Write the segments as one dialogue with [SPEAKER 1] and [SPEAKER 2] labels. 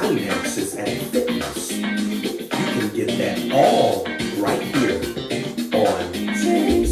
[SPEAKER 1] finances, and fitness. You can get that all right here on Tidbit.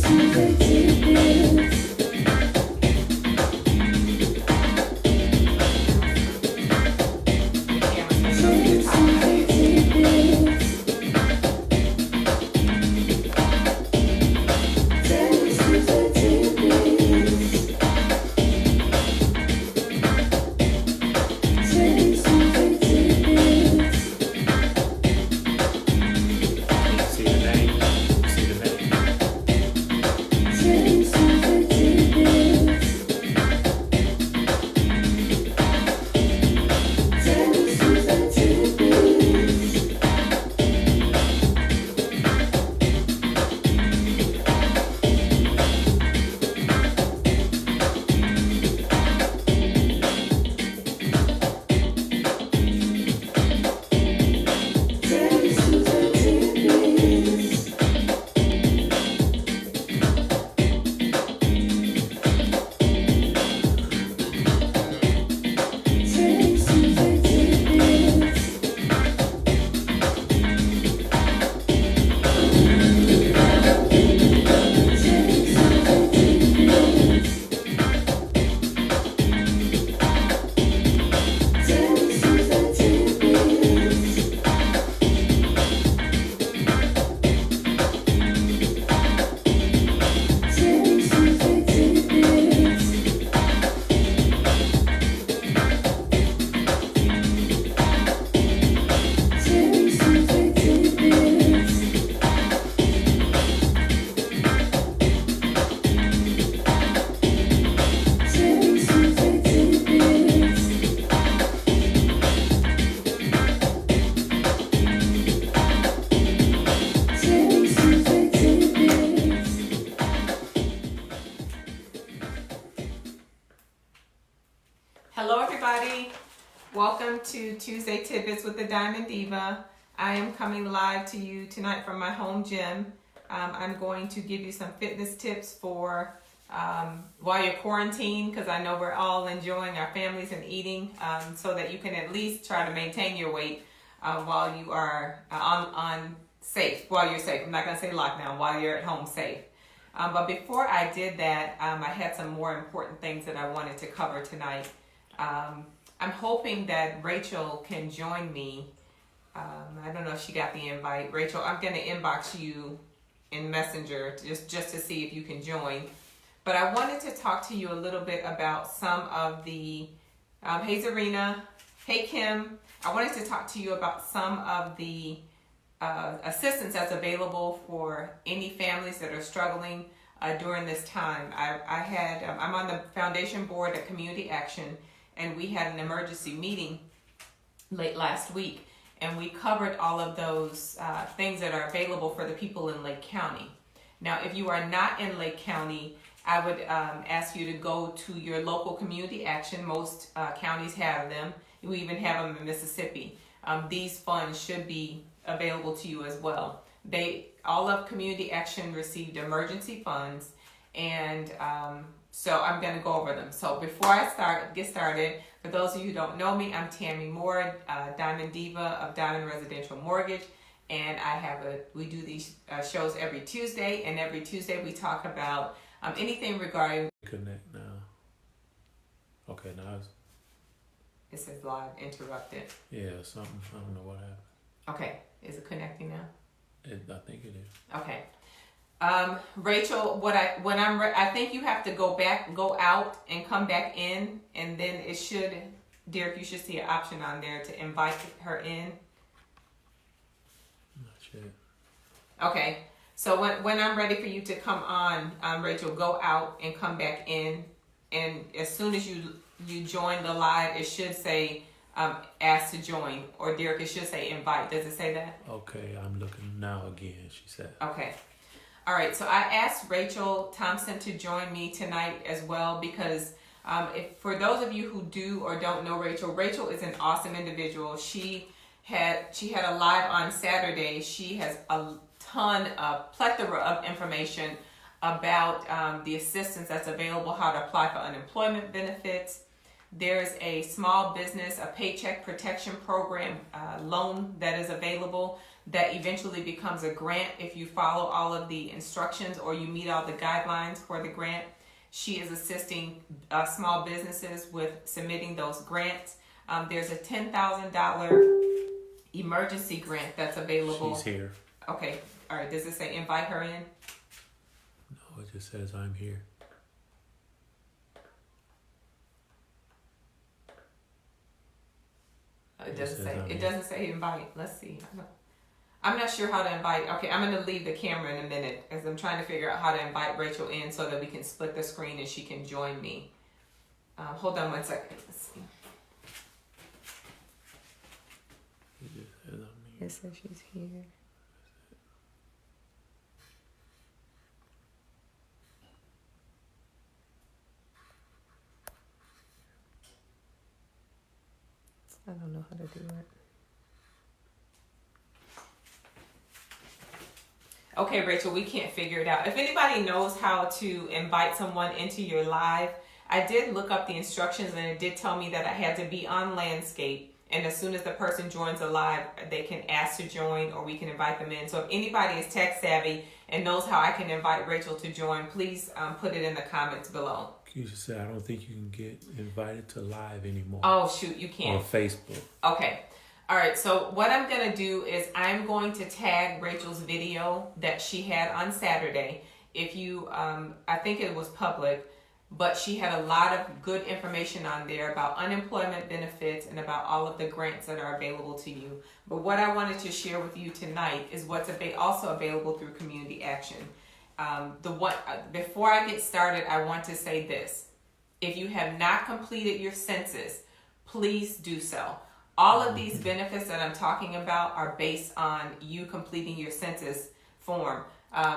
[SPEAKER 2] Hello everybody, welcome to Tuesday Tidbits with the Diamond Diva. I am coming live to you tonight from my home gym. I'm going to give you some fitness tips for while you're quarantined, because I know we're all enjoying our families and eating, so that you can at least try to maintain your weight while you are on safe, while you're safe. I'm not going to say lockdown, while you're at home safe. But before I did that, I had some more important things that I wanted to cover tonight. I'm hoping that Rachel can join me. I don't know if she got the invite. Rachel, I'm going to inbox you in Messenger just to see if you can join. But I wanted to talk to you a little bit about some of the, hey Zarina, hey Kim, I wanted to talk to you about some of the assistance that's available for any families that are struggling during this time. I'm on the foundation board at Community Action, and we had an emergency meeting late last week, and we covered all of those things that are available for the people in Lake County. Now, if you are not in Lake County, I would ask you to go to your local Community Action. Most counties have them. We even have them in Mississippi. These funds should be available to you as well. All of Community Action received emergency funds, and so I'm going to go over them. So before I get started, for those of you who don't know me, I'm Tammy Moore, Diamond Diva of Diamond Residential Mortgage, and we do these shows every Tuesday, and every Tuesday we talk about anything regarding.
[SPEAKER 3] Connect now. Okay, now
[SPEAKER 2] It says live interrupted.
[SPEAKER 3] yeah, something. I don't know what happened.
[SPEAKER 2] Okay, is it connecting now?
[SPEAKER 3] I think it is.
[SPEAKER 2] Okay. Rachel, I think you have to go out and come back in, and then Derek, you should see an option on there to invite her in.
[SPEAKER 3] Not yet.
[SPEAKER 2] Okay. So when I'm ready for you to come on, Rachel, go out and come back in, and as soon as you join the live, it should say ask to join, or Derek, it should say invite. Does it say that?
[SPEAKER 3] Okay, I'm looking now again, she said.
[SPEAKER 2] Okay. All right, so I asked Rachel Thompson to join me tonight as well, because for those of you who do or don't know Rachel is an awesome individual. She had a live on Saturday. She has a plethora of information about the assistance that's available, how to apply for unemployment benefits, There's a small business, a paycheck protection program loan that is available that eventually becomes a grant if you follow all of the instructions or you meet all the guidelines for the grant. She is assisting small businesses with submitting those grants. There's a $10,000 emergency grant that's available.
[SPEAKER 3] She's here.
[SPEAKER 2] Okay, all right. Does it say invite her in?
[SPEAKER 3] No, it just says I'm here.
[SPEAKER 2] It
[SPEAKER 3] It
[SPEAKER 2] doesn't
[SPEAKER 3] says
[SPEAKER 2] say.
[SPEAKER 3] I'm
[SPEAKER 2] It
[SPEAKER 3] here.
[SPEAKER 2] doesn't say invite. Let's see. I'm not sure how to invite. Okay, I'm going to leave the camera in a minute as I'm trying to figure out how to invite Rachel in so that we can split the screen and she can join me. Hold on one second. Let's see.
[SPEAKER 3] It just says I'm here.
[SPEAKER 2] It says she's here. I don't know how to do it. Okay, Rachel, we can't figure it out. If anybody knows how to invite someone into your live, I did look up the instructions and it did tell me that I had to be on landscape. And as soon as the person joins a live, they can ask to join or we can invite them in. So if anybody is tech savvy and knows how I can invite Rachel to join, please put it in the comments below.
[SPEAKER 3] Keisha said, I don't think you can get invited to live anymore.
[SPEAKER 2] Oh, shoot, you can't.
[SPEAKER 3] On Facebook.
[SPEAKER 2] Okay. All right. So what I'm going to do is I'm going to tag Rachel's video that she had on Saturday. If you, I think it was public, but she had a lot of good information on there about unemployment benefits and about all of the grants that are available to you. But what I wanted to share with you tonight is what's also available through Community Action. Before I get started, I want to say this. If you have not completed your census, please do so. All of these benefits that I'm talking about are based on you completing your census form.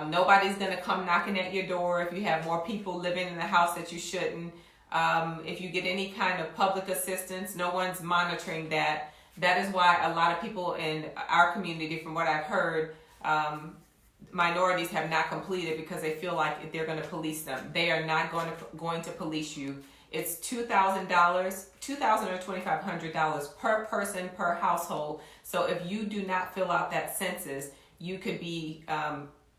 [SPEAKER 2] Nobody's going to come knocking at your door if you have more people living in the house that you shouldn't. If you get any kind of public assistance, no one's monitoring that. That is why a lot of people in our community, from what I've heard, minorities have not completed because they feel like they're going to police them. They are not going to police you. It's $2,000, $2,000 or $2,500 per person per household. So if you do not fill out that census, you could be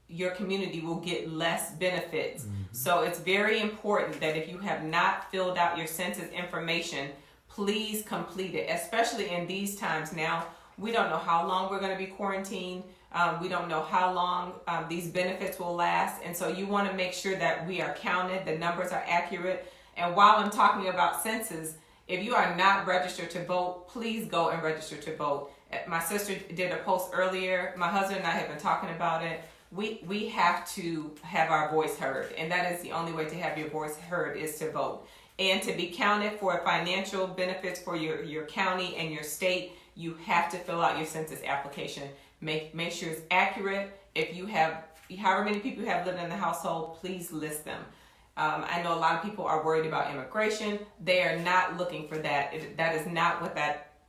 [SPEAKER 2] your community will get less benefits. Mm-hmm. So it's very important that if you have not filled out your census information, please complete it, especially in these times now. We don't know how long we're going to be quarantined. We don't know how long these benefits will last. And so you want to make sure that we are counted, the numbers are accurate. And while I'm talking about census, if you are not registered to vote, please go and register to vote. My sister did a post earlier. My husband and I have been talking about it. We have to have our voice heard, and that is the only way to have your voice heard is to vote. And to be counted for financial benefits for your county and your state, you have to fill out your census application. Make sure it's accurate. If you have, however many people you have living in the household, please list them. I know a lot of people are worried about immigration. They are not looking for that. That is not what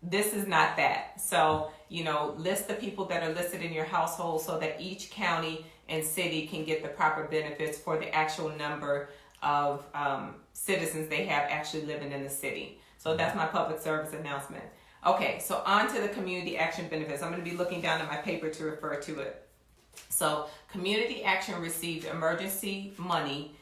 [SPEAKER 2] this is not that. So, list the people that are listed in your household so that each county and city can get the proper benefits for the actual number of citizens they have actually living in the city. So that's my public service announcement. Okay, so on to the community action benefits. I'm going to be looking down at my paper to refer to it. So Community Action received emergency money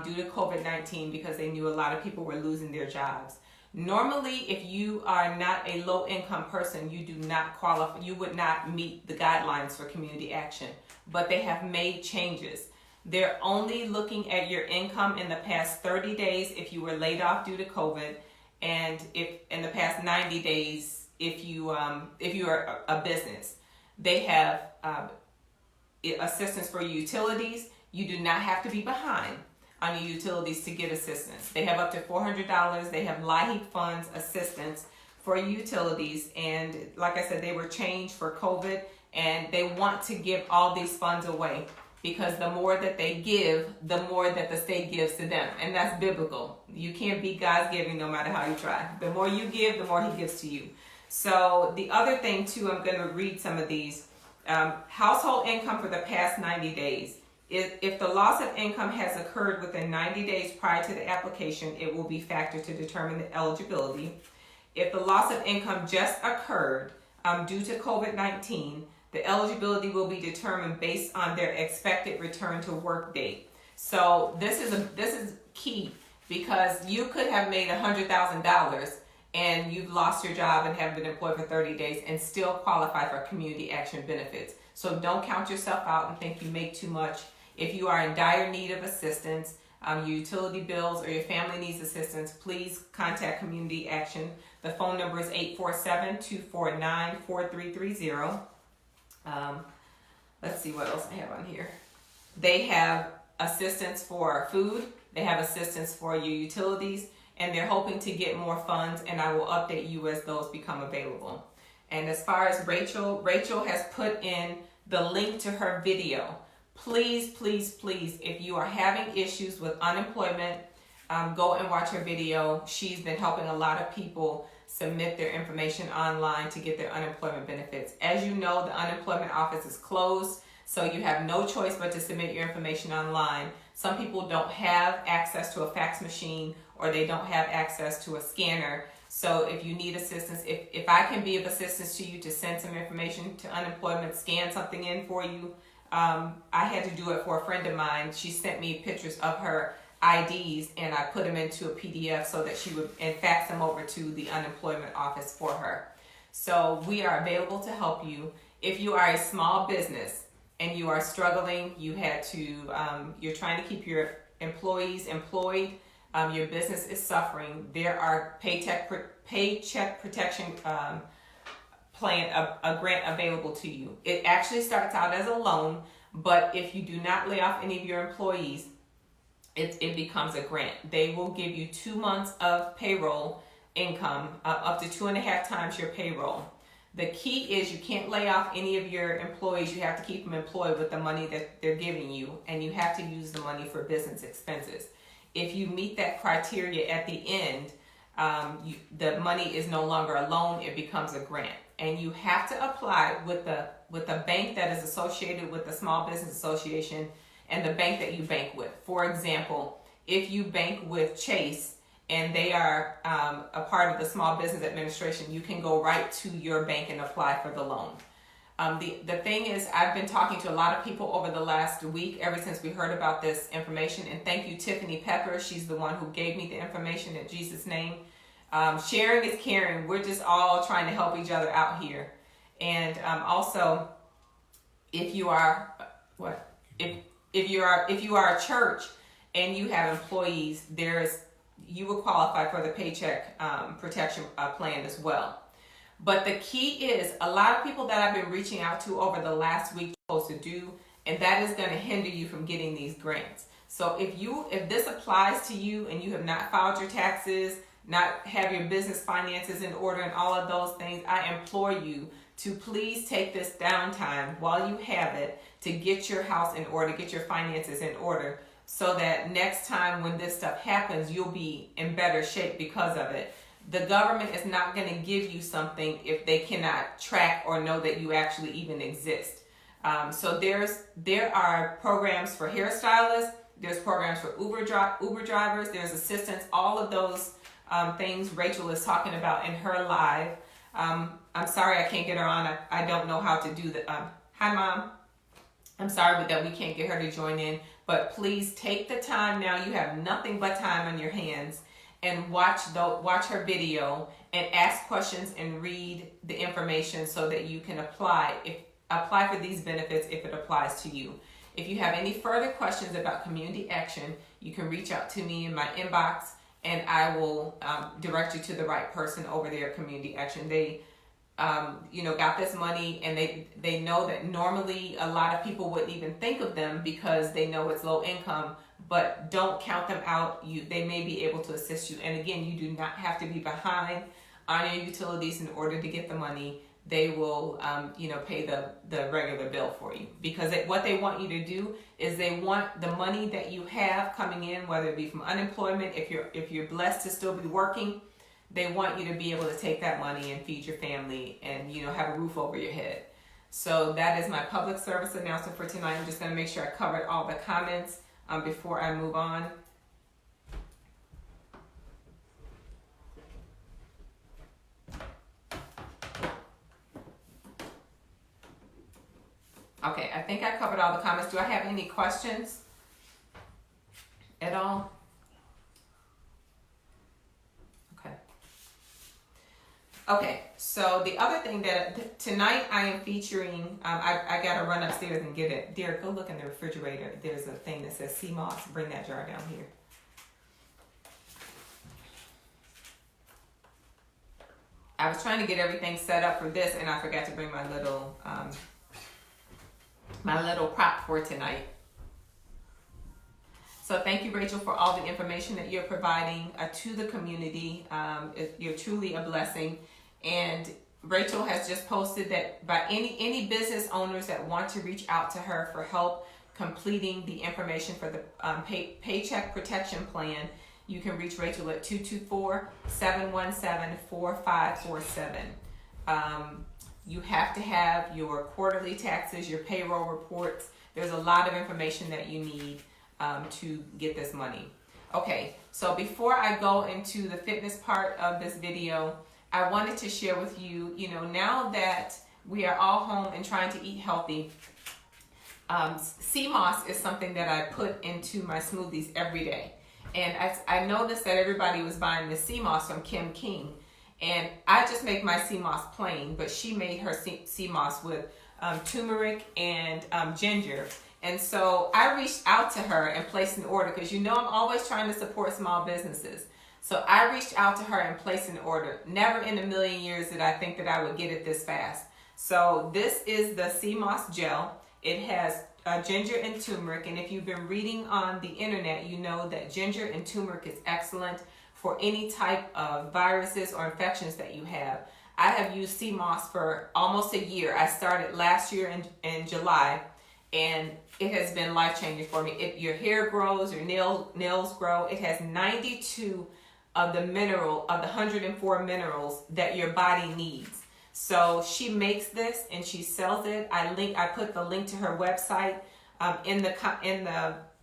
[SPEAKER 2] due to COVID-19 because they knew a lot of people were losing their jobs. Normally, if you are not a low-income person, you do not qualify. You would not meet the guidelines for Community Action, but they have made changes. They're only looking at your income in the past 30 days if you were laid off due to COVID, and if in the past 90 days if you are a business. They have assistance for utilities. You do not have to be behind on your utilities to get assistance. They have up to $400. They have LIHEAP funds assistance for utilities. And like I said, they were changed for COVID, and they want to give all these funds away because the more that they give, the more that the state gives to them. And that's biblical. You can't beat God's giving no matter how you try. The more you give, the more he gives to you. So the other thing too, I'm going to read some of these. Household income for the past 90 days. If the loss of income has occurred within 90 days prior to the application, it will be factored to determine the eligibility. If the loss of income just occurred due to COVID-19, the eligibility will be determined based on their expected return to work date. So this is key, because you could have made $100,000 and you've lost your job and have been employed for 30 days and still qualify for community action benefits. So don't count yourself out and think you make too much. If you are in dire need of assistance, your utility bills or your family needs assistance, please contact Community Action. The phone number is 847-249-4330. Let's see what else I have on here. They have assistance for food, they have assistance for your utilities, and they're hoping to get more funds, and I will update you as those become available. And as far as Rachel has put in the link to her video. Please, please, please, if you are having issues with unemployment, go and watch her video. She's been helping a lot of people submit their information online to get their unemployment benefits. As you know, the unemployment office is closed, so you have no choice but to submit your information online. Some people don't have access to a fax machine, or they don't have access to a scanner. So if you need assistance, if I can be of assistance to you to send some information to unemployment, scan something in for you. I had to do it for a friend of mine. She sent me pictures of her IDs, and I put them into a PDF so that she would and fax them over to the unemployment office for her. So we are available to help you. If you are a small business and you are struggling, you're trying to keep your employees employed, your business is suffering, there are paycheck protection plan, a grant available to you. It actually starts out as a loan, but if you do not lay off any of your employees, it becomes a grant. They will give you 2 months of payroll income, up to 2.5 times your payroll. The key is you can't lay off any of your employees. You have to keep them employed with the money that they're giving you, and you have to use the money for business expenses. If you meet that criteria at the end, the money is no longer a loan, it becomes a grant. And you have to apply with the bank that is associated with the Small Business Association and the bank that you bank with. For example, if you bank with Chase and they are a part of the Small Business Administration, you can go right to your bank and apply for the loan. The thing is, I've been talking to a lot of people over the last week, ever since we heard about this information, and thank you, Tiffany Pepper. She's the one who gave me the information in Jesus' name. Sharing is caring. We're just all trying to help each other out here. And also, if you are if you are a church and you have employees, you will qualify for the paycheck protection plan as well. But the key is, a lot of people that I've been reaching out to over the last week are supposed to do, and that is going to hinder you from getting these grants. So if this applies to you and you have not filed your taxes, not have your business finances in order and all of those things, I implore you to please take this downtime while you have it to get your house in order, get your finances in order, so that next time when this stuff happens, you'll be in better shape because of it. The government is not going to give you something if they cannot track or know that you actually even exist. So there are programs for hairstylists, there's programs for Uber drivers, there's assistance, all of those things Rachel is talking about in her live. I'm sorry I can't get her on. I don't know how to do that. Hi, Mom. I'm sorry that we can't get her to join in, but please take the time now. You have nothing but time on your hands, and watch her video and ask questions and read the information so that you can apply for these benefits if it applies to you. If you have any further questions about community action, you can reach out to me in my inbox, and I will direct you to the right person over there at Community Action. They got this money, and they know that normally a lot of people wouldn't even think of them because they know it's low income, but don't count them out. They may be able to assist you. And again, you do not have to be behind on your utilities in order to get the money. They will, pay the regular bill for you, because what they want you to do is they want the money that you have coming in, whether it be from unemployment, if you're blessed to still be working, they want you to be able to take that money and feed your family and, have a roof over your head. So that is my public service announcement for tonight. I'm just going to make sure I covered all the comments before I move on. Okay, I think I covered all the comments. Do I have any questions at all? Okay, so the other thing that tonight I am featuring, I got to run upstairs and get it. Derek, go look in the refrigerator. There's a thing that says sea moss. Bring that jar down here. I was trying to get everything set up for this, and I forgot to bring my little prop for tonight. So thank you, Rachel, for all the information that you're providing to the community. You're truly a blessing. And Rachel has just posted that by any business owners that want to reach out to her for help completing the information for the Paycheck Protection Plan, you can reach Rachel at 224-717-4547. You have to have your quarterly taxes, your payroll reports. There's a lot of information that you need to get this money. Okay, so before I go into the fitness part of this video, I wanted to share with you, now that we are all home and trying to eat healthy, sea moss is something that I put into my smoothies every day. And I noticed that everybody was buying the sea moss from Kim King. And I just make my sea moss plain, but she made her sea moss with turmeric and ginger. And so I reached out to her and placed an order because I'm always trying to support small businesses. So I reached out to her and placed an order. Never in a million years did I think that I would get it this fast. So this is the sea moss gel. It has ginger and turmeric. And if you've been reading on the internet, you know that ginger and turmeric is excellent for any type of viruses or infections that you have. I have used sea moss for almost a year. I started last year in July, and it has been life-changing for me. Your hair grows, your nails grow. It has 92 of the 104 minerals that your body needs. So she makes this and she sells it. I put the link to her website in the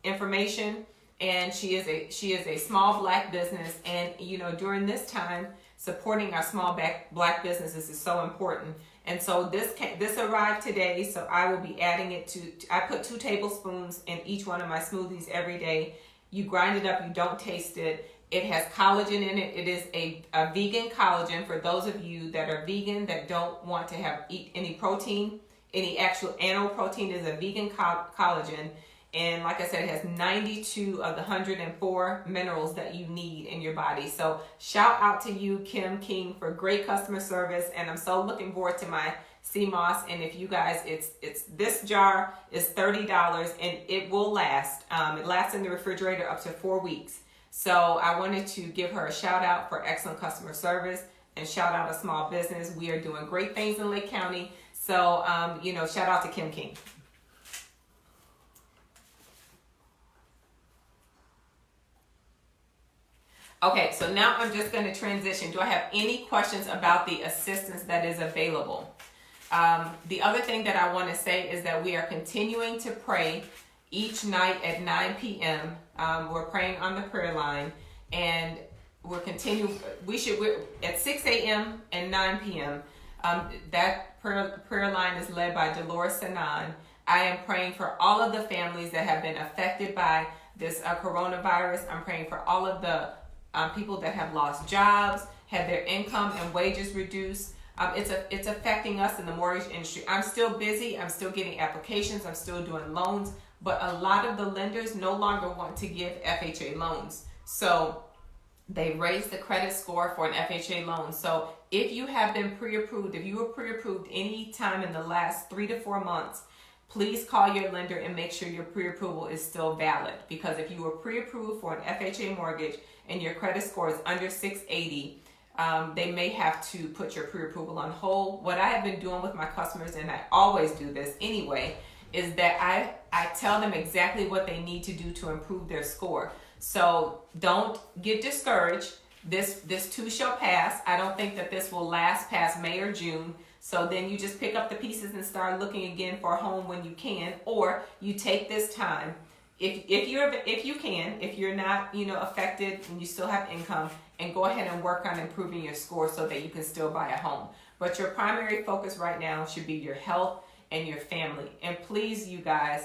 [SPEAKER 2] information. And she is a small Black business, and during this time, supporting our small Black businesses is so important. And so this arrived today, so I will be adding it I put 2 tablespoons in each one of my smoothies every day. You grind it up, you don't taste it. It has collagen in it. It is a vegan collagen for those of you that are vegan that don't want to eat any protein. Any actual animal protein is a vegan collagen. And like I said, it has 92 of the 104 minerals that you need in your body. So shout out to you, Kim King, for great customer service. And I'm so looking forward to my sea moss. And if you guys, it's this jar is $30 and it will last. It lasts in the refrigerator up to 4 weeks. So I wanted to give her a shout out for excellent customer service and shout out a small business. We are doing great things in Lake County. So, shout out to Kim King. Okay, so now I'm just going to transition. Do I have any questions about the assistance that is available? The other thing that I want to say is that we are continuing to pray each night at 9 p.m. We're praying on the prayer line, and we're at 6 a.m. and 9 p.m. That prayer line is led by Dolores Sanan. I am praying for all of the families that have been affected by this coronavirus. I'm praying for all of the people that have lost jobs, had their income and wages reduced. It's affecting us in the mortgage industry. I'm still busy. I'm still getting applications. I'm still doing loans. But a lot of the lenders no longer want to give FHA loans. So they raised the credit score for an FHA loan. So if you have been pre-approved, if you were pre-approved any time in the last 3 to 4 months, please call your lender and make sure your pre-approval is still valid. Because if you were pre-approved for an FHA mortgage and your credit score is under 680, they may have to put your pre-approval on hold. What I have been doing with my customers, and I always do this anyway, is that I tell them exactly what they need to do to improve their score. So don't get discouraged. This too shall pass. I don't think that this will last past May or June. So then you just pick up the pieces and start looking again for a home when you can, or you take this time. If you're not, affected and you still have income, and go ahead and work on improving your score so that you can still buy a home. But your primary focus right now should be your health and your family. And please, you guys,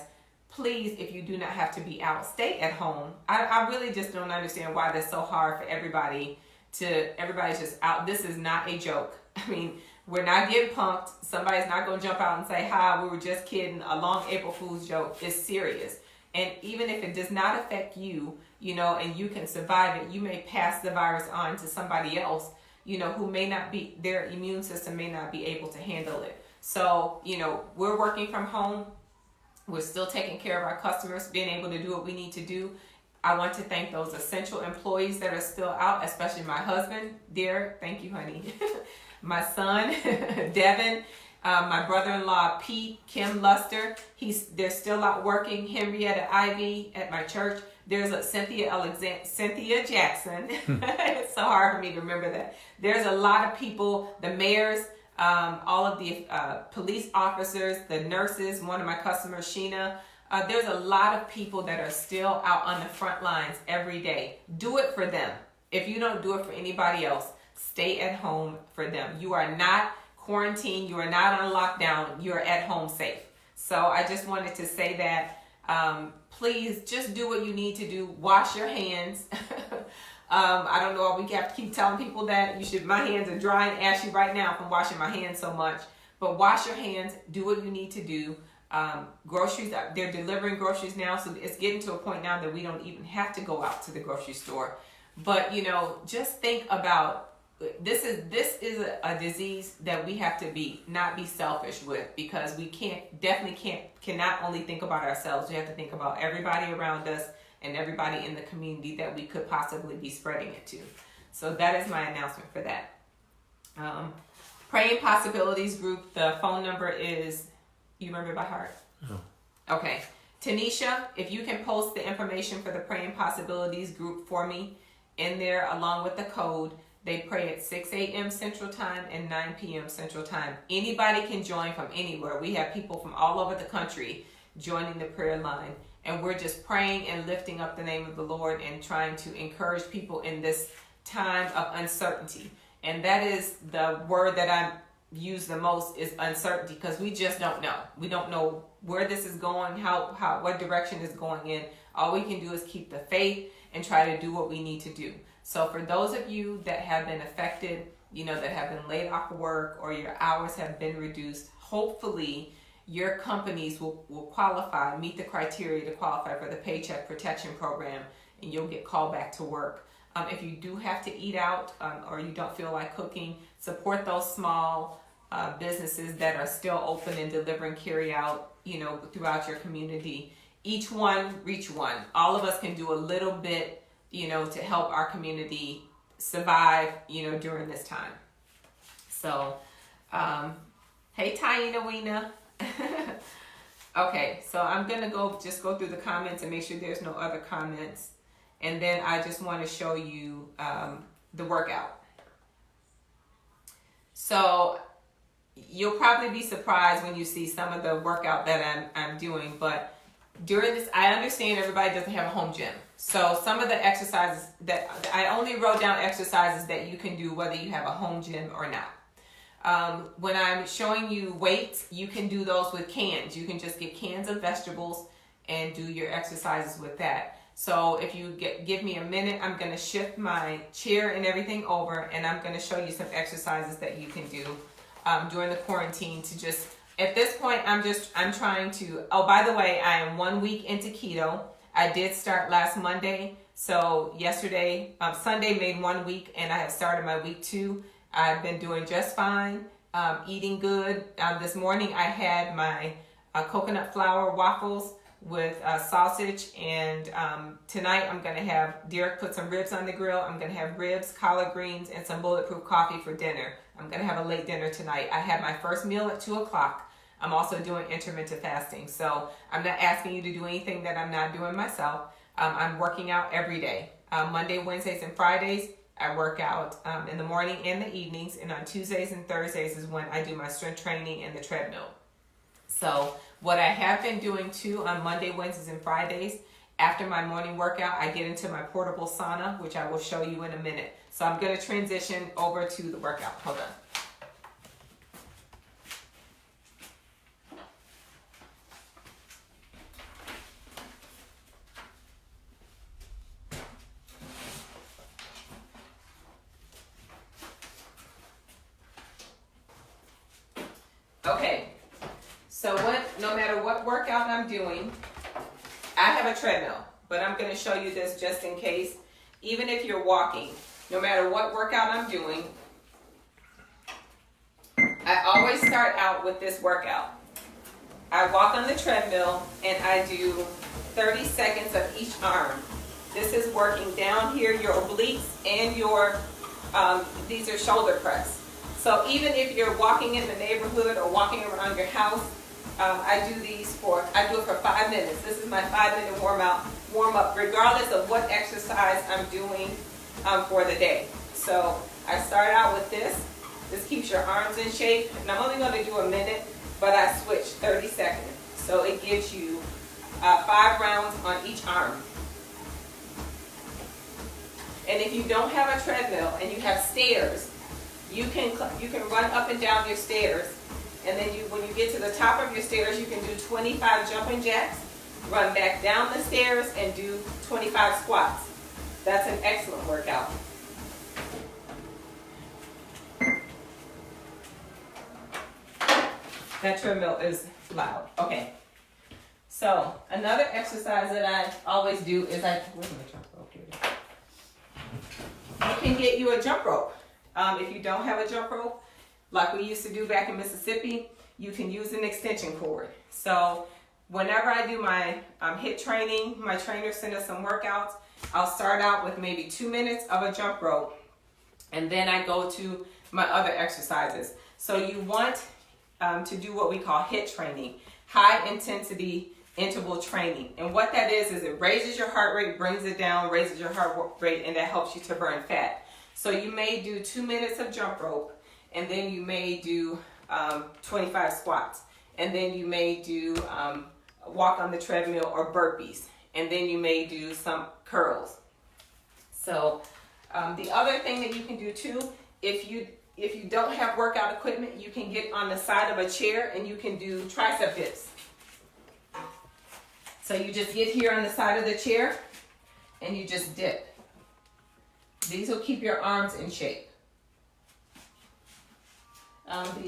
[SPEAKER 2] if you do not have to be out, stay at home. I really just don't understand why that's so hard for everybody's just out. This is not a joke. I mean, we're not getting punked. Somebody's not going to jump out and say, "Hi, we were just kidding." A long April Fool's joke is serious. And even if it does not affect you, and you can survive it, you may pass the virus on to somebody else, who may not be, their immune system may not be able to handle it. So, we're working from home. We're still taking care of our customers, being able to do what we need to do. I want to thank those essential employees that are still out, especially my husband, Derek. Thank you, honey. My son, Devin. My brother-in-law, Pete, Kim Luster, they're still out working. Henrietta Ivy at my church. There's a Cynthia Jackson. It's so hard for me to remember that. There's a lot of people, the mayors, all of the police officers, the nurses, one of my customers, Sheena. There's a lot of people that are still out on the front lines every day. Do it for them. If you don't do it for anybody else, stay at home for them. You are not quarantine, you are not on lockdown, you're at home safe. So I just wanted to say that, please just do what you need to do. Wash your hands. I don't know if we have to keep telling people that my hands are dry and ashy right now from washing my hands so much, but wash your hands, do what you need to do. Groceries, they're delivering groceries now, so it's getting to a point now that we don't even have to go out to the grocery store. But just think about, this is a disease that we have to not be selfish with, because we cannot only think about ourselves. We have to think about everybody around us and everybody in the community that we could possibly be spreading it to. So that is my announcement for that. Praying Possibilities group, the phone number is, you remember by heart?
[SPEAKER 3] No.
[SPEAKER 2] Okay. Tanisha, if you can post the information for the Praying Possibilities group for me in there along with the code. They pray at 6 a.m. Central Time and 9 p.m. Central Time. Anybody can join from anywhere. We have people from all over the country joining the prayer line. And we're just praying and lifting up the name of the Lord and trying to encourage people in this time of uncertainty. And that is the word that I use the most, is uncertainty, because we just don't know. We don't know where this is going, what direction is going in. All we can do is keep the faith and try to do what we need to do. So for those of you that have been affected, that have been laid off work or your hours have been reduced, hopefully your companies will qualify, meet the criteria to qualify for the Paycheck Protection Program, and you'll get called back to work. If you do have to eat out or you don't feel like cooking, support those small businesses that are still open and delivering carry out, throughout your community. Each one, reach one. All of us can do a little bit, to help our community survive, during this time. So, hey, Taina Weena. Okay, so I'm going to go through the comments and make sure there's no other comments. And then I just want to show you the workout. So you'll probably be surprised when you see some of the workout that I'm doing, but during this, I understand everybody doesn't have a home gym. So some of the exercises that I only wrote down, exercises that you can do whether you have a home gym or not. When I'm showing you weights, you can do those with cans. You can just get cans of vegetables and do your exercises with that. So if you give me a minute, I'm going to shift my chair and everything over, and I'm going to show you some exercises that you can do during the quarantine to just, at this point, I'm trying to, oh, by the way, I am 1 week into keto. I did start last Monday. So yesterday, Sunday made 1 week, and I have started my week 2. I've been doing just fine, eating good. This morning I had my coconut flour waffles with sausage, and tonight I'm going to have, Derek put some ribs on the grill. I'm going to have ribs, collard greens, and some bulletproof coffee for dinner. I'm going to have a late dinner tonight. I had my first meal at 2 o'clock. I'm also doing intermittent fasting. So I'm not asking you to do anything that I'm not doing myself. I'm working out every day. Monday, Wednesdays, and Fridays, I work out in the morning and the evenings, and on Tuesdays and Thursdays is when I do my strength training and the treadmill. So what I have been doing too on Monday, Wednesdays, and Fridays, after my morning workout, I get into my portable sauna, which I will show you in a minute. So I'm going to transition over to the workout. Hold on. Okay, so no matter what workout I'm doing, I have a treadmill, but I'm going to show you this just in case. Even if you're walking, no matter what workout I'm doing, I always start out with this workout. I walk on the treadmill and I do 30 seconds of each arm. This is working down here, your obliques and your, these are shoulder press. So even if you're walking in the neighborhood or walking around your house, I do it for 5 minutes. This is my 5-minute warm up, regardless of what exercise I'm doing for the day. So I start out with this. This keeps your arms in shape, and I'm only going to do a minute, but I switch 30 seconds. So it gives you 5 rounds on each arm. And if you don't have a treadmill and you have stairs, you can run up and down your stairs, and then when you get to the top of your stairs, you can do 25 jumping jacks, run back down the stairs, and do 25 squats. That's an excellent workout. That treadmill is loud. Okay. So another exercise that I always do is where's my jump rope? Here it is. You can get you a jump rope. If you don't have a jump rope, like we used to do back in Mississippi, you can use an extension cord. So whenever I do my HIIT training, my trainers send us some workouts, I'll start out with maybe 2 minutes of a jump rope, and then I go to my other exercises. So you want to do what we call HIIT training, high intensity interval training. And what that is it raises your heart rate, brings it down, raises your heart rate, and that helps you to burn fat. So you may do 2 minutes of jump rope, and then you may do 25 squats, and then you may do walk on the treadmill or burpees, and then you may do some curls. So the other thing that you can do too, if you don't have workout equipment, you can get on the side of a chair and you can do tricep dips. So you just get here on the side of the chair and you just dip. These will keep your arms in shape.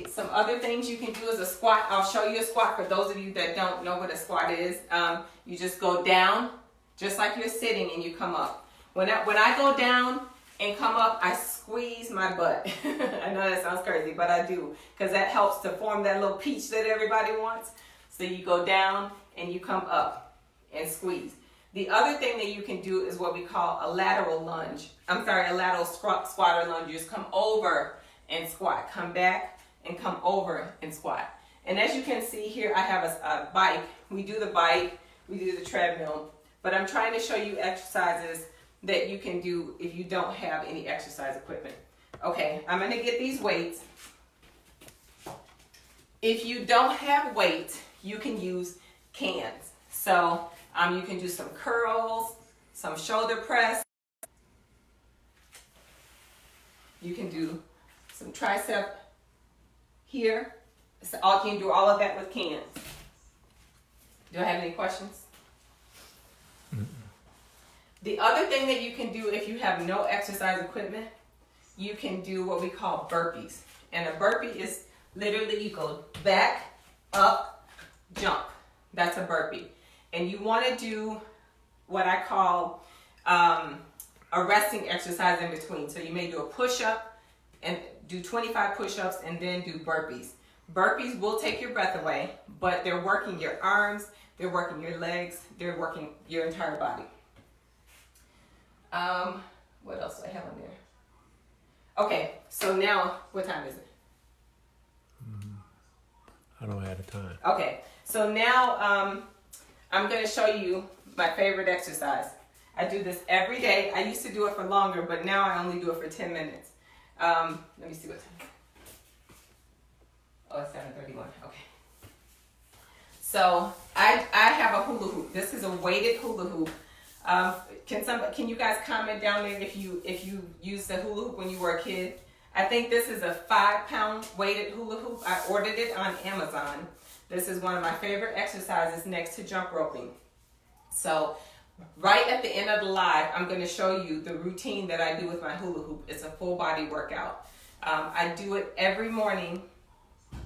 [SPEAKER 2] Some other things you can do is a squat. I'll show you a squat for those of you that don't know what a squat is. You just go down just like you're sitting and you come up. When I go down and come up, I squeeze my butt. I know that sounds crazy, but I do, because that helps to form that little peach that everybody wants. So you go down and you come up and squeeze. The other thing that you can do is what we call a lateral lunge. A lateral squat or lunge. You just come over and squat. Come back and come over and squat. And as you can see here, I have a bike. We do the bike, we do the treadmill, but I'm trying to show you exercises that you can do if you don't have any exercise equipment. Okay, I'm gonna get these weights. If you don't have weights, you can use cans. So you can do some curls, some shoulder press. You can do some tricep here. So you can do all of that with cans. Do I have any questions? The other thing that you can do if you have no exercise equipment, you can do what we call burpees. And a burpee is literally you go back, up, jump. That's a burpee. And you want to do what I call a resting exercise in between. So you may do a push-up and do 25 push-ups and then do burpees. Burpees will take your breath away, but they're working your arms, they're working your legs, they're working your entire body. What else do I have on there? Okay, so now, what time is it?
[SPEAKER 3] I don't have the time.
[SPEAKER 2] Okay, so now I'm going to show you my favorite exercise. I do this every day. I used to do it for longer, but now I only do it for 10 minutes. Let me see what time. Oh, it's 7:31. Okay. So I have a hula hoop. This is a weighted hula hoop. Can you guys comment down there if you used the hula hoop when you were a kid? I think this is a 5-pound weighted hula hoop. I ordered it on Amazon. This is one of my favorite exercises next to jump roping. So right at the end of the live, I'm going to show you the routine that I do with my hula hoop. It's a full body workout. I do it every morning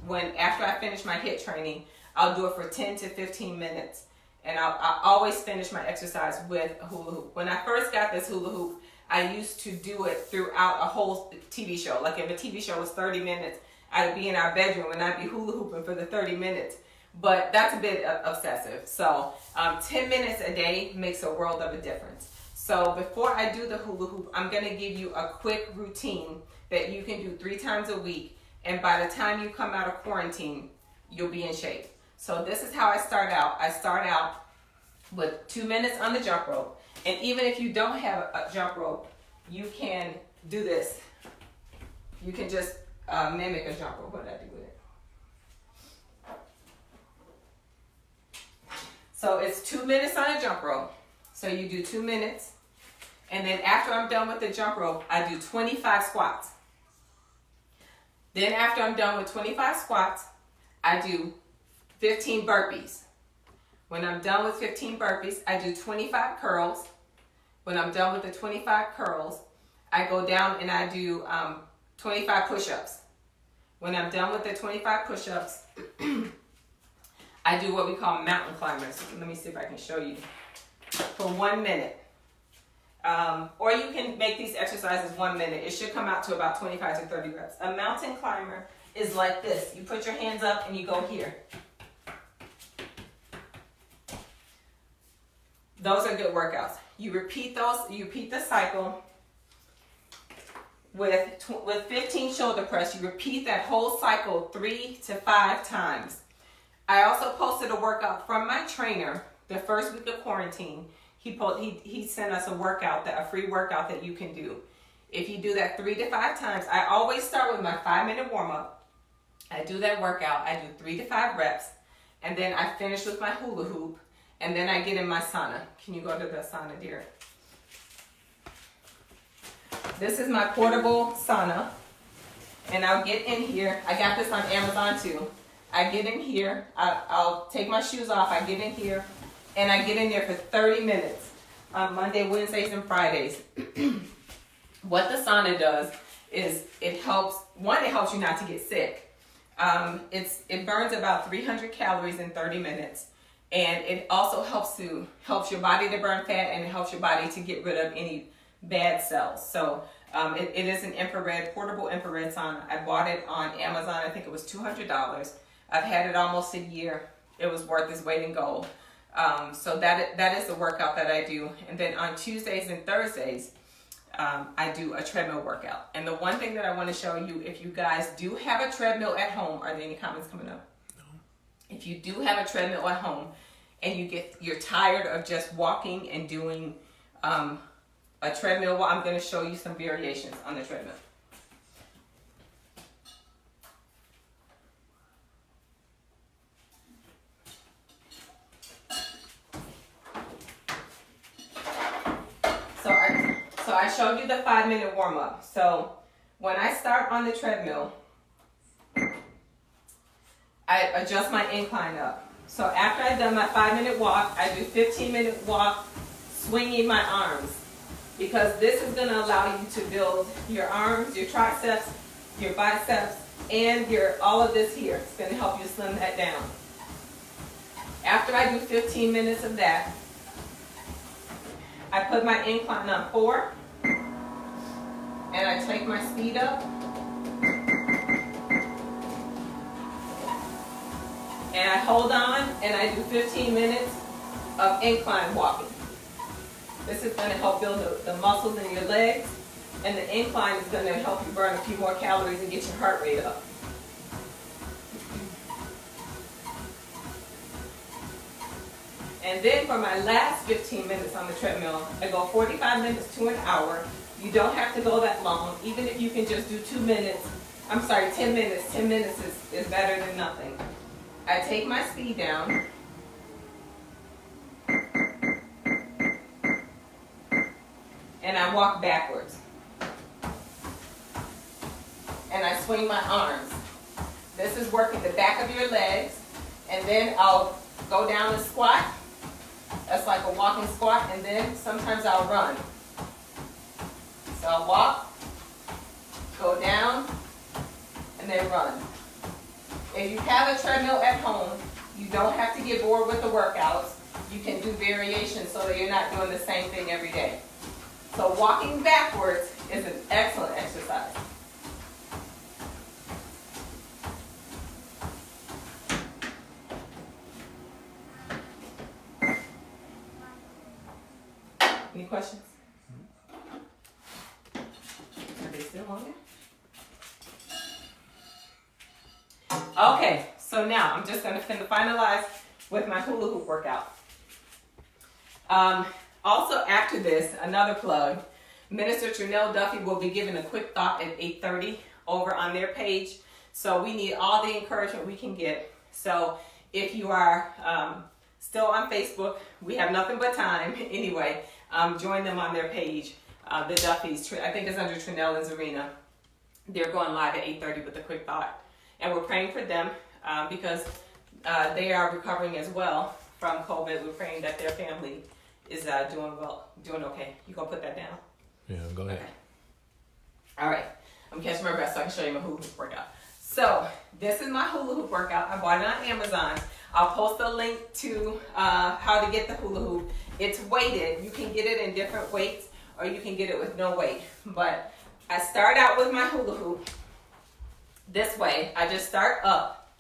[SPEAKER 2] after I finish my HIIT training. I'll do it for 10 to 15 minutes. And I always finish my exercise with a hula hoop. When I first got this hula hoop, I used to do it throughout a whole TV show. Like if a TV show was 30 minutes, I'd be in our bedroom and I'd be hula hooping for the 30 minutes. But that's a bit obsessive. So 10 minutes a day makes a world of a difference. So before I do the hula hoop, I'm going to give you a quick routine that you can do 3 times a week. And by the time you come out of quarantine, you'll be in shape. So this is how I start out. I start out with 2 minutes on the jump rope. And even if you don't have a jump rope, you can do this. You can just mimic a jump rope. What did I do with it? So it's 2 minutes on a jump rope. So you do 2 minutes. And then after I'm done with the jump rope, I do 25 squats. Then after I'm done with 25 squats, I do 15 burpees. When I'm done with 15 burpees, I do 25 curls. When I'm done with the 25 curls, I go down and I do 25 push-ups. When I'm done with the 25 push-ups, I do what we call mountain climbers. Let me see if I can show you. For 1 minute. Or you can make these exercises 1 minute. It should come out to about 25 to 30 reps. A mountain climber is like this. You put your hands up and you go here. Those are good workouts. You repeat those. You repeat the cycle with 15 shoulder press. You repeat that whole cycle 3 to 5 times. I also posted a workout from my trainer the first week of quarantine. He sent us a free workout that you can do. If you do that 3 to 5 times, I always start with my 5-minute warm up. I do that workout. I do 3 to 5 reps, and then I finish with my hula hoop. And then I get in my sauna. Can you go to the sauna, dear? This is my portable sauna. And I'll get in here. I got this on Amazon too. I get in here. I'll take my shoes off. I get in here. And I get in there for 30 minutes on Monday, Wednesdays, and Fridays. What the sauna does is it helps you not to get sick. It burns about 300 calories in 30 minutes. And it also helps your body to burn fat, and it helps your body to get rid of any bad cells. So it is an portable infrared sauna. I bought it on Amazon. I think it was $200. I've had it almost a year. It was worth its weight in gold. So that is the workout that I do. And then on Tuesdays and Thursdays, I do a treadmill workout. And the one thing that I want to show you, if you guys do have a treadmill at home, are there any comments coming up? If you do have a treadmill at home and you're tired of just walking and doing a treadmill, I'm going to show you some variations on the treadmill. So I showed you the 5-minute warm up. So when I start on the treadmill, I adjust my incline up. So after I've done my 5-minute walk, I do 15-minute walk, swinging my arms. Because this is going to allow you to build your arms, your triceps, your biceps, and all of this here. It's going to help you slim that down. After I do 15 minutes of that, I put my incline on 4, and I take my speed up. And I hold on, and I do 15 minutes of incline walking. This is going to help build the muscles in your legs, and the incline is going to help you burn a few more calories and get your heart rate up. And then for my last 15 minutes on the treadmill, I go 45 minutes to an hour. You don't have to go that long, even if you can just do 10 minutes. 10 minutes is better than nothing. I take my speed down. And I walk backwards. And I swing my arms. This is working the back of your legs. And then I'll go down and squat. That's like a walking squat. And then sometimes I'll run. So I'll walk, go down, and then run. If you have a treadmill at home, you don't have to get bored with the workouts. You can do variations so that you're not doing the same thing every day. So walking backwards is an excellent exercise. Any questions? Are they still on there? Okay, so now I'm just going to finalize with my hula hoop workout. Also after this, another plug, Minister Trinell Duffy will be giving a quick thought at 8:30 over on their page. So we need all the encouragement we can get. So if you are still on Facebook, we have nothing but time anyway. Join them on their page, the Duffys. I think it's under Trinell and Zarina. They're going live at 8:30 with a quick thought. And we're praying for them because they are recovering as well from COVID. We're praying that their family is doing well, doing okay. You gonna put that down?
[SPEAKER 3] Yeah, go ahead.
[SPEAKER 2] Okay. All right. I'm catching my breath so I can show you my hula hoop workout. So this is my hula hoop workout. I bought it on Amazon. I'll post a link to how to get the hula hoop. It's weighted. You can get it in different weights or you can get it with no weight. But I start out with my hula hoop this way. I just start up.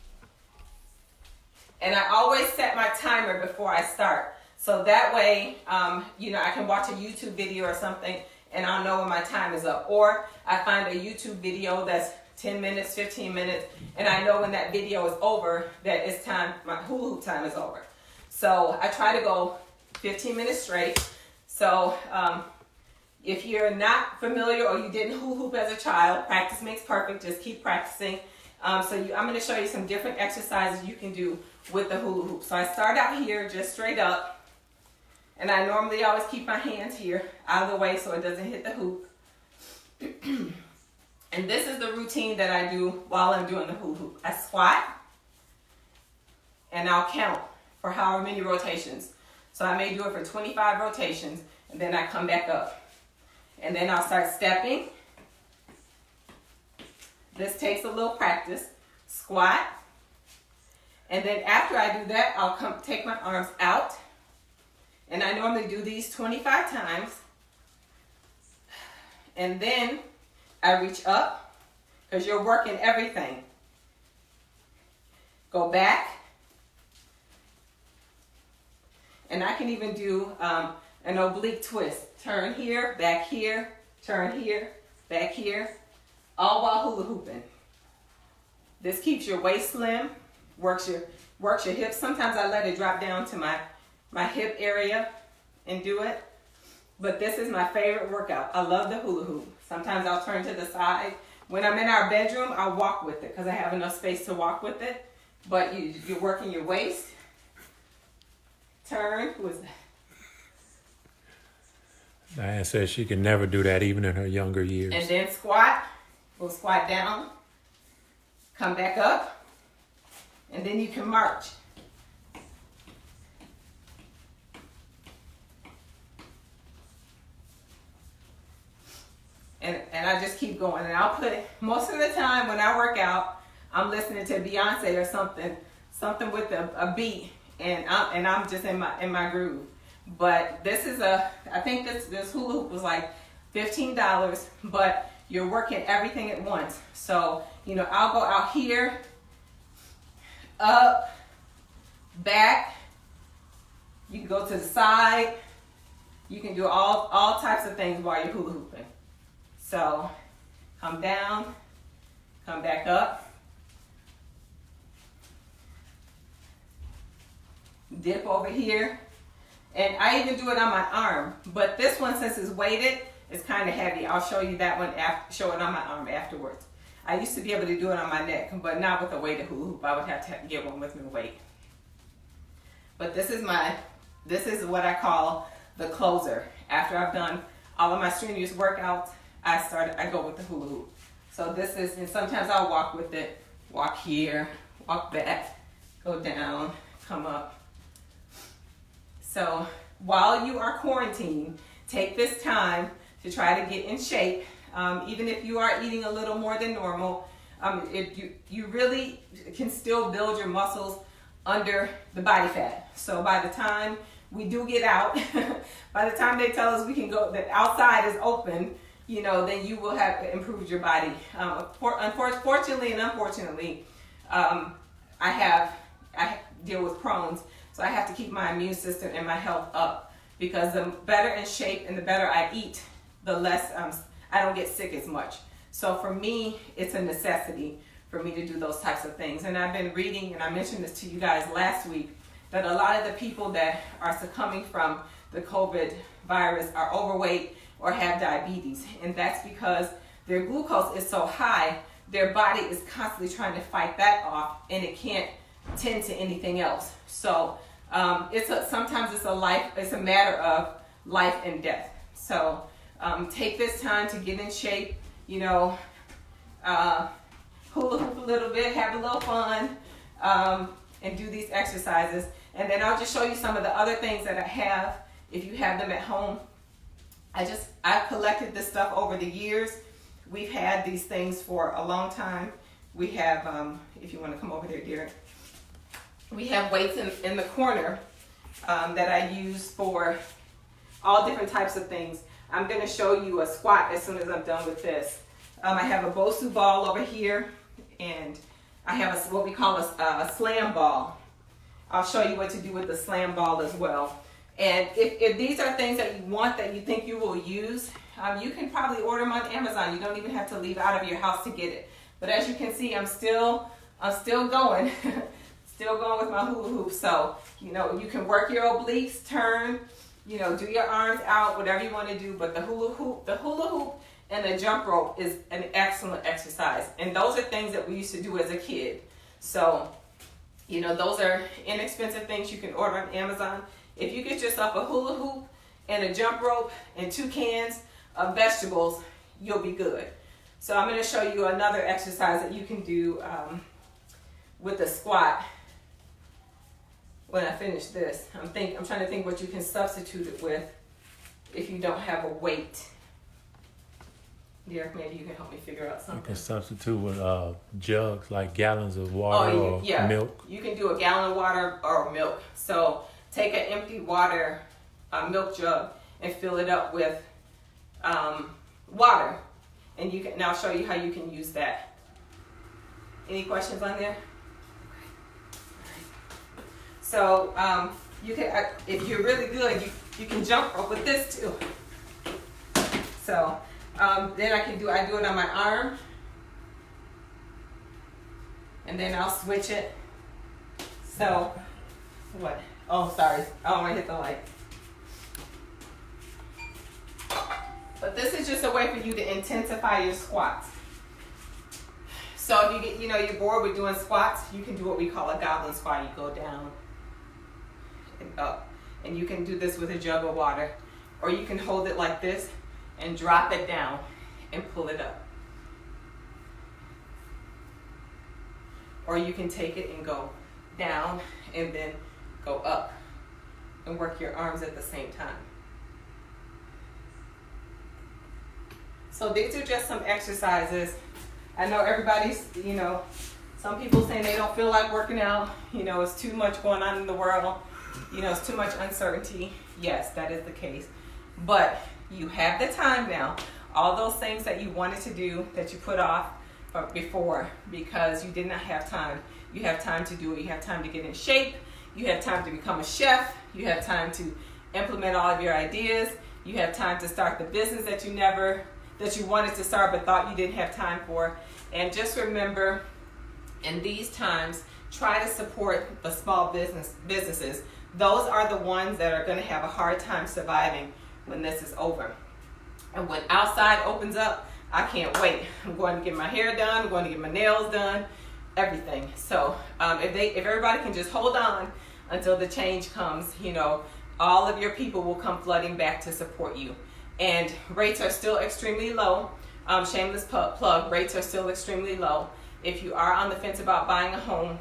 [SPEAKER 2] And I always set my timer before I start. So that way, I can watch a YouTube video or something and I'll know when my time is up. Or I find a YouTube video that's 10 minutes, 15 minutes, and I know when that video is over that it's time, my hula hoop time is over. So I try to go 15 minutes straight. So if you're not familiar or you didn't hula hoop as a child, practice makes perfect. Just keep practicing. I'm going to show you some different exercises you can do with the hula hoop. So I start out here just straight up. And I normally always keep my hands here out of the way so it doesn't hit the hoop. And this is the routine that I do while I'm doing the hula hoop. I squat and I'll count for however many rotations. So I may do it for 25 rotations and then I come back up. And then I'll start stepping. This takes a little practice. Squat. And then after I do that, I'll take my arms out. And I normally do these 25 times. And then I reach up because you're working everything. Go back. And I can even do an oblique twist. Turn here, back here, turn here, back here, all while hula hooping. This keeps your waist slim, works your hips. Sometimes I let it drop down to my hip area and do it. But this is my favorite workout. I love the hula hoop. Sometimes I'll turn to the side. When I'm in our bedroom, I'll walk with it because I have enough space to walk with it. But you're working your waist. Turn. Who is that?
[SPEAKER 3] Diane says she can never do that even in her younger years.
[SPEAKER 2] And then squat. We'll squat down. Come back up. And then you can march. And I just keep going. And I'll put it, most of the time when I work out, I'm listening to Beyonce or something with a beat, and I'm just in my groove. But this is I think this hula hoop was like $15, but you're working everything at once. So, I'll go out here, up, back. You can go to the side. You can do all types of things while you're hula hooping. So, come down, come back up, dip over here, And I even do it on my arm. But this one, since it's weighted, it's kind of heavy. I'll show you that one, show it on my arm afterwards. I used to be able to do it on my neck, but not with a weighted hula hoop. I would have to get one with no weight. But this is what I call the closer. After I've done all of my strenuous workouts, I go with the hula hoop. So this is, and sometimes I'll walk with it, walk here, walk back, go down, come up. So while you are quarantined, take this time to try to get in shape. Even if you are eating a little more than normal, you really can still build your muscles under the body fat. So by the time we do get out, by the time they tell us we can go, that outside is open, then you will have improved your body. Unfortunately and unfortunately, I deal with Crohn's, so I have to keep my immune system and my health up, because the better in shape and the better I eat, the less I don't get sick as much. So for me, it's a necessity for me to do those types of things. And I've been reading, and I mentioned this to you guys last week, that a lot of the people that are succumbing from the COVID virus are overweight or have diabetes. And that's because their glucose is so high, their body is constantly trying to fight that off, and it can't tend to anything else. So sometimes it's a matter of life and death. So take this time to get in shape, hula hoop a little bit, have a little fun, and do these exercises. And then I'll just show you some of the other things that I have, if you have them at home. I've collected this stuff over the years. We've had these things for a long time. We have, if you want to come over there, dear, we have weights in the corner that I use for all different types of things. I'm going to show you a squat as soon as I'm done with this. I have a Bosu ball over here, and I have what we call a slam ball. I'll show you what to do with the slam ball as well. And if these are things that you want, that you think you will use, you can probably order them on Amazon. You don't even have to leave out of your house to get it. But as you can see, I'm still going, still going with my hula hoop. So, you can work your obliques, turn, do your arms out, whatever you want to do. But the hula hoop and the jump rope is an excellent exercise. And those are things that we used to do as a kid. So, those are inexpensive things you can order on Amazon. If you get yourself a hula hoop and a jump rope and 2 cans of vegetables, you'll be good. So I'm going to show you another exercise that you can do with the squat. When I finish this, I'm trying to think what you can substitute it with if you don't have a weight. Derek, maybe you can help me figure out something.
[SPEAKER 3] You can substitute with jugs, like gallons of water or milk.
[SPEAKER 2] You can do a gallon of water or milk. So take an empty water milk jug and fill it up with water. And I'll show you how you can use that. Any questions on there? So you can, if you're really good, you can jump rope with this too. So then I do it on my arm, and then I'll switch it. So what? Oh, sorry. Oh, I hit the light. But this is just a way for you to intensify your squats. So if you get, you're bored with doing squats, you can do what we call a goblin squat. You go down and up. And you can do this with a jug of water. Or you can hold it like this and drop it down and pull it up. Or you can take it and go down and then go up and work your arms at the same time. So these are just some exercises. I know everybody's, some people saying they don't feel like working out. It's too much going on in the world. It's too much uncertainty. Yes, that is the case. But you have the time now. All those things that you wanted to do that you put off before because you did not have time. You have time to do it. You have time to get in shape. You have time to become a chef. You have time to implement all of your ideas. You have time to start the business that you wanted to start but thought you didn't have time for. And just remember, in these times, try to support the small businesses, those are the ones that are going to have a hard time surviving when this is over. And when outside opens up, I can't wait. I'm going to get my hair done. I'm going to get my nails done, everything. So if everybody can just hold on until the change comes, you know, all of your people will come flooding back to support you. And rates are still extremely low. Shameless plug, rates are still extremely low. If you are on the fence about buying a home,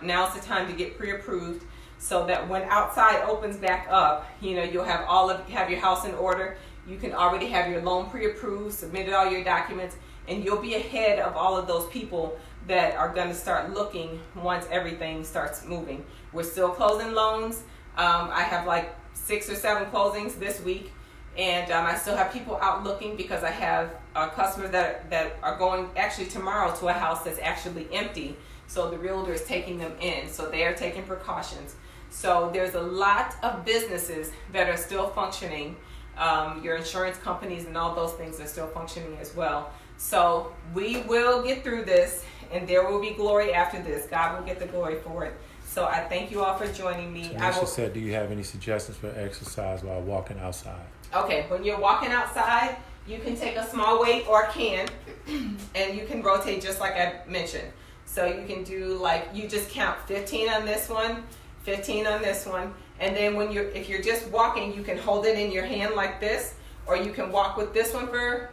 [SPEAKER 2] now's the time to get pre-approved, so that when outside opens back up, you know, you'll have your house in order. You can already have your loan pre-approved, submitted all your documents, and you'll be ahead of all of those people that are going to start looking once everything starts moving. We're still closing loans. I have like 6 or 7 closings this week, and I still have people out looking because I have customers that are going actually tomorrow to a house that's actually empty. So the realtor is taking them in, so they are taking precautions. So there's a lot of businesses that are still functioning. Your insurance companies and all those things are still functioning as well. So we will get through this, and there will be glory after this. God will get the glory for it. So I thank you all for joining me.
[SPEAKER 3] Tanisha said, do you have any suggestions for exercise while walking outside?
[SPEAKER 2] Okay, when you're walking outside, you can take a small weight or can, and you can rotate just like I mentioned. So you can do like, you just count 15 on this one, 15 on this one, and then if you're just walking, you can hold it in your hand like this, or you can walk with this one for,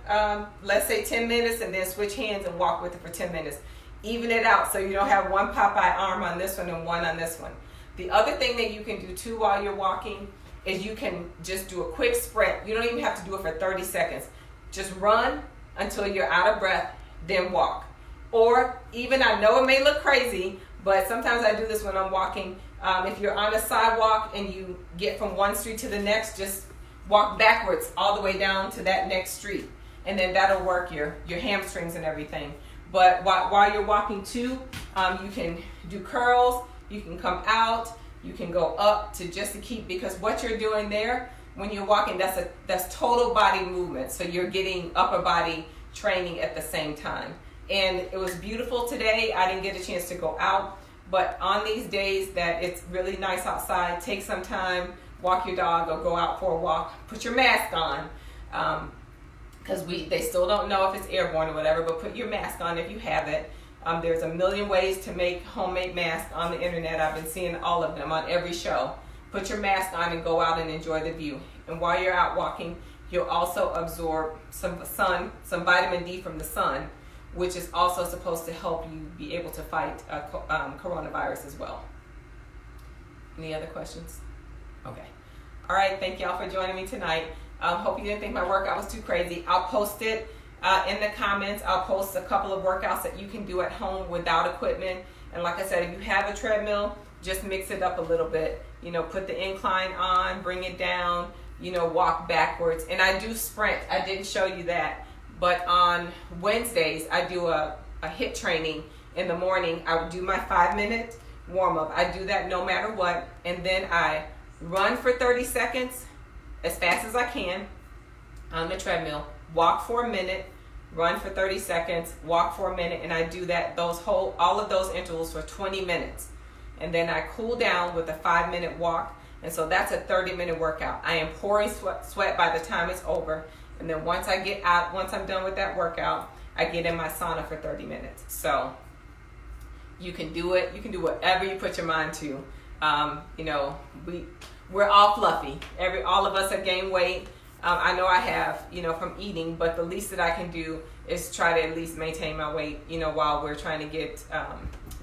[SPEAKER 2] let's say 10 minutes, and then switch hands and walk with it for 10 minutes. Even it out so you don't have one Popeye arm on this one and one on this one. The other thing that you can do too while you're walking is you can just do a quick sprint. You don't even have to do it for 30 seconds. Just run until you're out of breath, then walk. Or even, I know it may look crazy, but sometimes I do this when I'm walking. If you're on a sidewalk and you get from one street to the next, just walk backwards all the way down to that next street. And then that'll work your hamstrings and everything. But while you're walking too, you can do curls, you can come out, you can go up to just to keep, because what you're doing there when you're walking, that's total body movement. So you're getting upper body training at the same time. And it was beautiful today. I didn't get a chance to go out, but on these days that it's really nice outside, take some time, walk your dog or go out for a walk, put your mask on. Because they still don't know if it's airborne or whatever, but put your mask on if you have it. There's a million ways to make homemade masks on the internet. I've been seeing all of them on every show. Put your mask on and go out and enjoy the view. And while you're out walking, you'll also absorb some vitamin D from the sun, which is also supposed to help you be able to fight coronavirus as well. Any other questions? Okay. All right, thank y'all for joining me tonight. Hope you didn't think my workout was too crazy. I'll post it in the comments. I'll post a couple of workouts that you can do at home without equipment. And like I said, if you have a treadmill, just mix it up a little bit. You know, put the incline on, bring it down, you know, walk backwards. And I do sprint. I didn't show you that. But on Wednesdays, I do a HIIT training in the morning. I would do my 5-minute warm-up. I do that no matter what. And then I run for 30 seconds as fast as I can on the treadmill, walk for a minute, run for 30 seconds, walk for a minute, and I do that all of those intervals for 20 minutes. And then I cool down with a 5-minute walk, and so that's a 30-minute workout. I am pouring sweat by the time it's over, and then once I'm done with that workout, I get in my sauna for 30 minutes. So you can do it. You can do whatever you put your mind to. You know, we're all fluffy. All of us have gained weight. I know I have, you know, from eating, but the least that I can do is try to at least maintain my weight, you know, while we're trying to get,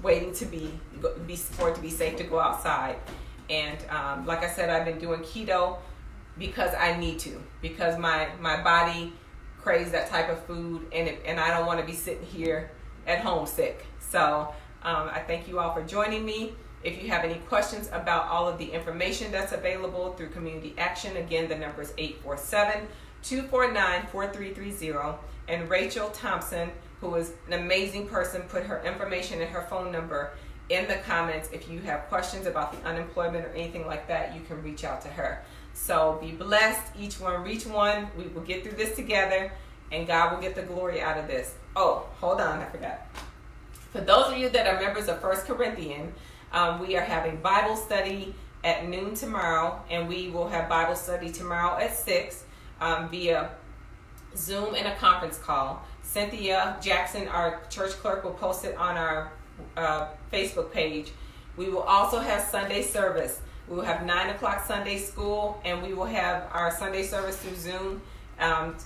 [SPEAKER 2] waiting for it to be safe to go outside. And like I said, I've been doing keto because I need to, because my body craves that type of food, and I don't want to be sitting here at home sick. So I thank you all for joining me. If you have any questions about all of the information that's available through Community Action, again, the number is 847-249-4330. And Rachel Thompson, who is an amazing person, put her information and her phone number in the comments. If you have questions about the unemployment or anything like that, you can reach out to her. So be blessed. Each one reach one. We will get through this together, and God will get the glory out of this. Oh, hold on, I forgot. For those of you that are members of 1 Corinthians, we are having Bible study at noon tomorrow, and we will have Bible study tomorrow at 6 via Zoom and a conference call. Cynthia Jackson, our church clerk, will post it on our Facebook page. We will also have Sunday service. We will have 9 o'clock Sunday school, and we will have our Sunday service through Zoom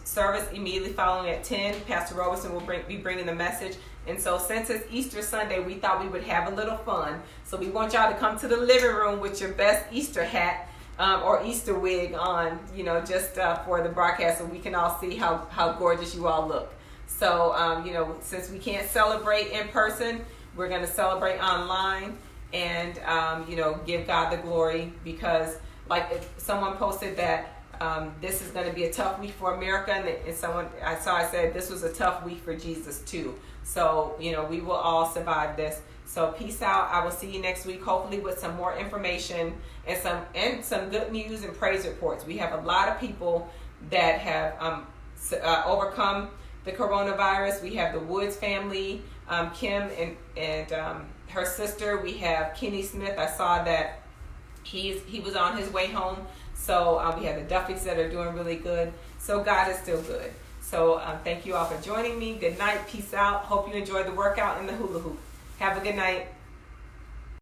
[SPEAKER 2] service immediately following at 10. Pastor Robertson will be bringing the message. And so since it's Easter Sunday, we thought we would have a little fun. So we want y'all to come to the living room with your best Easter hat or Easter wig on, just for the broadcast, so we can all see how gorgeous you all look. So, since we can't celebrate in person, we're going to celebrate online and, give God the glory, because like someone posted that this is going to be a tough week for America, and someone I said this was a tough week for Jesus too. So, we will all survive this. So peace out. I will see you next week, hopefully with some more information and some good news and praise reports. We have a lot of people that have overcome the coronavirus. We have the Woods family, Kim and her sister. We have Kenny Smith. I saw that he was on his way home. So we have the Duffys that are doing really good. So God is still good. So thank you all for joining me. Good night. Peace out. Hope you enjoyed the workout and the hula hoop. Have a good night.